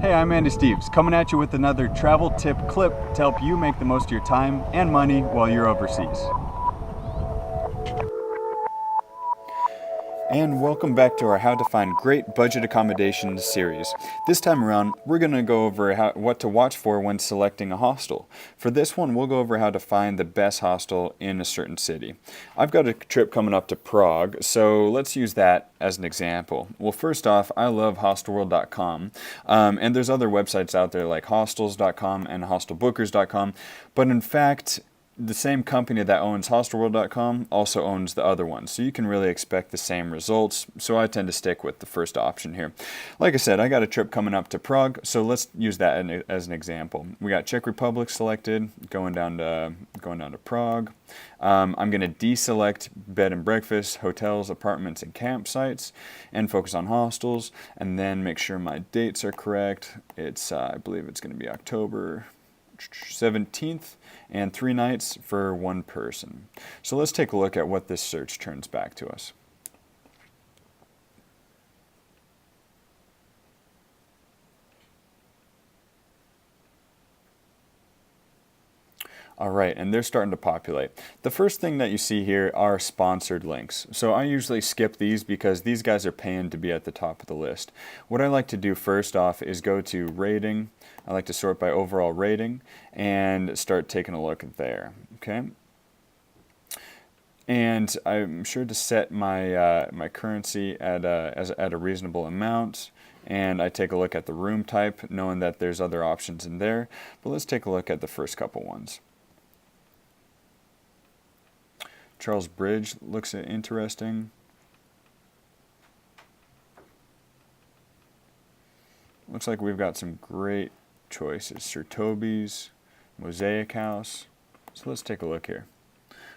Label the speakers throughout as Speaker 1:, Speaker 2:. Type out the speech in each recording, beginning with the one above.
Speaker 1: Hey, I'm Andy Steves, coming at you with another travel tip clip to help you make the most of your time and money while you're overseas. And welcome back to our How to Find Great Budget Accommodations series. This time around, we're going to go over what to watch for when selecting a hostel. For this one, we'll go over how to find the best hostel in a certain city. I've got a trip coming up to Prague, so let's use that as an example. Well, first off, I love hostelworld.com, and there's other websites out there like hostels.com and hostelbookers.com, but in fact, the same company that owns hostelworld.com also owns the other one, so you can really expect the same results, so I tend to stick with the first option here. Like I said, I got a trip coming up to Prague, so let's use that as an example. We got Czech Republic selected, going down to Prague. I'm going to deselect bed and breakfast, hotels, apartments, and campsites, and focus on hostels, and then make sure my dates are correct. I believe it's going to be October 17th, and 3 nights for one person. So let's take a look at what this search turns back to us. All right, and they're starting to populate. The first thing that you see here are sponsored links. So I usually skip these because these guys are paying to be at the top of the list. What I like to do first off is go to rating. I like to sort by overall rating and start taking a look at there, okay? And I'm sure to set my my currency at a reasonable amount. And I take a look at the room type, knowing that there's other options in there. But let's take a look at the first couple ones. Charles Bridge looks interesting. Looks like we've got some great choices. Sir Toby's, Mosaic House. So let's take a look here.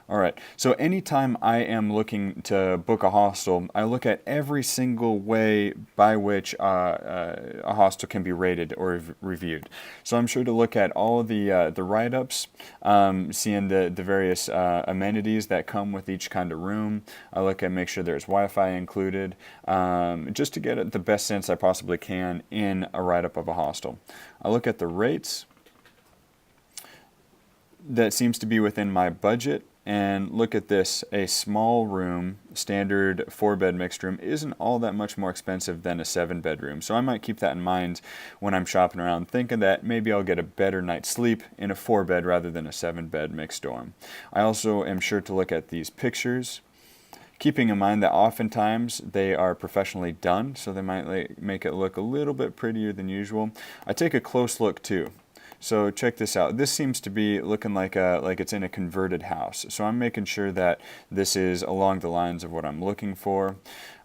Speaker 1: All right, so anytime I am looking to book a hostel, I look at every single way by which a hostel can be rated or reviewed. So I'm sure to look at all of the write-ups, seeing the various amenities that come with each kind of room. I look at make sure there's Wi-Fi included, just to get the best sense I possibly can in a write-up of a hostel. I look at the rates. That seems to be within my budget. And look at this, a small room, standard 4-bed mixed room, isn't all that much more expensive than a 7-bedroom. So I might keep that in mind when I'm shopping around, thinking that maybe I'll get a better night's sleep in a 4-bed rather than a 7-bed mixed dorm. I also am sure to look at these pictures, keeping in mind that oftentimes they are professionally done, so they might make it look a little bit prettier than usual. I take a close look too. So check this out. This seems to be looking like it's in a converted house. So I'm making sure that this is along the lines of what I'm looking for.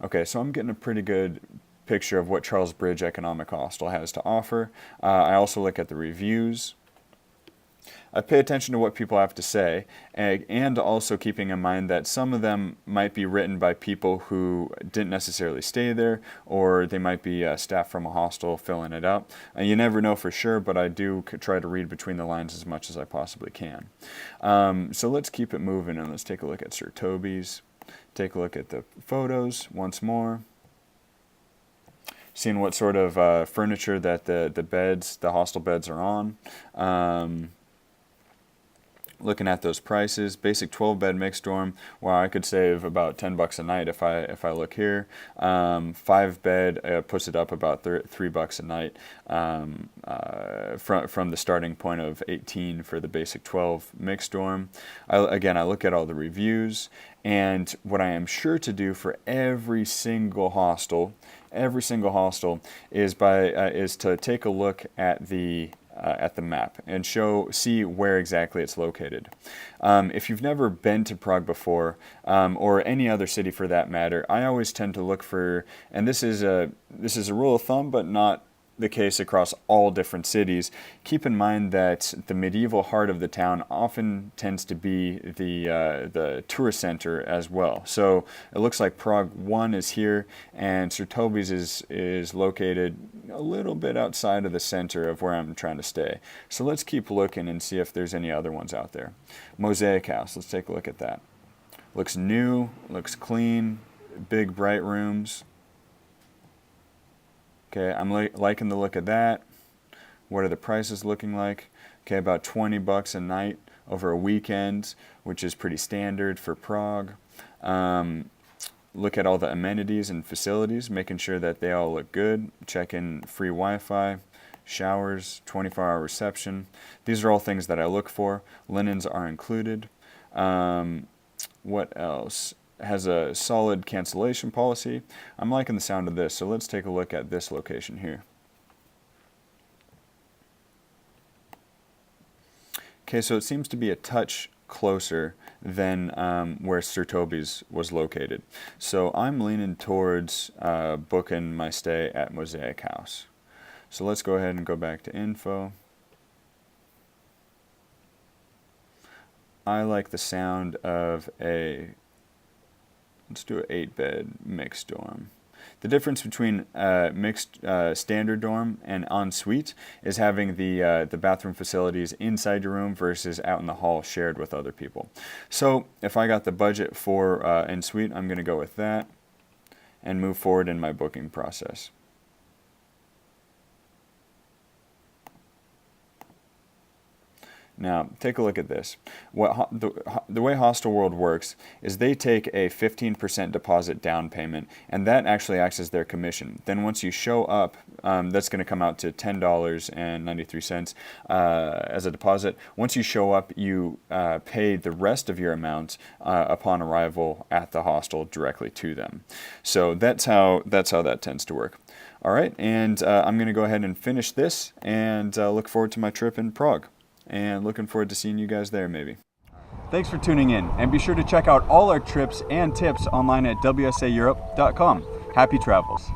Speaker 1: Okay, so I'm getting a pretty good picture of what Charles Bridge Economic Hostel has to offer. I also look at the reviews. I pay attention to what people have to say, and also keeping in mind that some of them might be written by people who didn't necessarily stay there, or they might be staff from a hostel filling it up. You never know for sure, but I do try to read between the lines as much as I possibly can. So let's keep it moving, and let's take a look at Sir Toby's. Take a look at the photos once more. Seeing what sort of furniture that the hostel beds are on. Looking at those prices, basic 12-bed mixed dorm, well, I could save about $10 a night if I look here. 5-bed puts it up about $3 a night from the starting point of 18 for the basic 12 mixed dorm. Again, I look at all the reviews, and what I am sure to do for every single hostel is to take a look at the map and see where exactly it's located. If you've never been to Prague before, or any other city for that matter, I always tend to look for, and this is a rule of thumb, but not the case across all different cities. Keep in mind that the medieval heart of the town often tends to be the tourist center as well. So it looks like Prague 1 is here, and Sir Toby's is located a little bit outside of the center of where I'm trying to stay. So let's keep looking and see if there's any other ones out there. Mosaic House, let's take a look at that. Looks new, looks clean, big bright rooms. Okay, I'm liking the look of that. What are the prices looking like? Okay, about 20 bucks a night over a weekend, which is pretty standard for Prague. Look at all the amenities and facilities, making sure that they all look good. Check in free Wi-Fi, showers, 24-hour reception. These are all things that I look for. Linens are included. What else? Has a solid cancellation policy. I'm liking the sound of this, so let's take a look at this location here. Okay, so it seems to be a touch closer than where Sirtobi's was located. So I'm leaning towards booking my stay at Mosaic House. So let's go ahead and go back to info. I like the sound of let's do an 8-bed mixed dorm. The difference between mixed standard dorm and ensuite is having the bathroom facilities inside your room versus out in the hall shared with other people. So if I got the budget for ensuite, I'm going to go with that and move forward in my booking process. Now, take a look at this. The way Hostel World works is they take a 15% deposit down payment, and that actually acts as their commission. Then once you show up, that's going to come out to $10.93 as a deposit. Once you show up, you pay the rest of your amount upon arrival at the hostel directly to them. So that's how that tends to work. All right, and I'm going to go ahead and finish this and look forward to my trip in Prague. And looking forward to seeing you guys there, maybe. Thanks for tuning in, and be sure to check out all our trips and tips online at wsaeurope.com. Happy travels.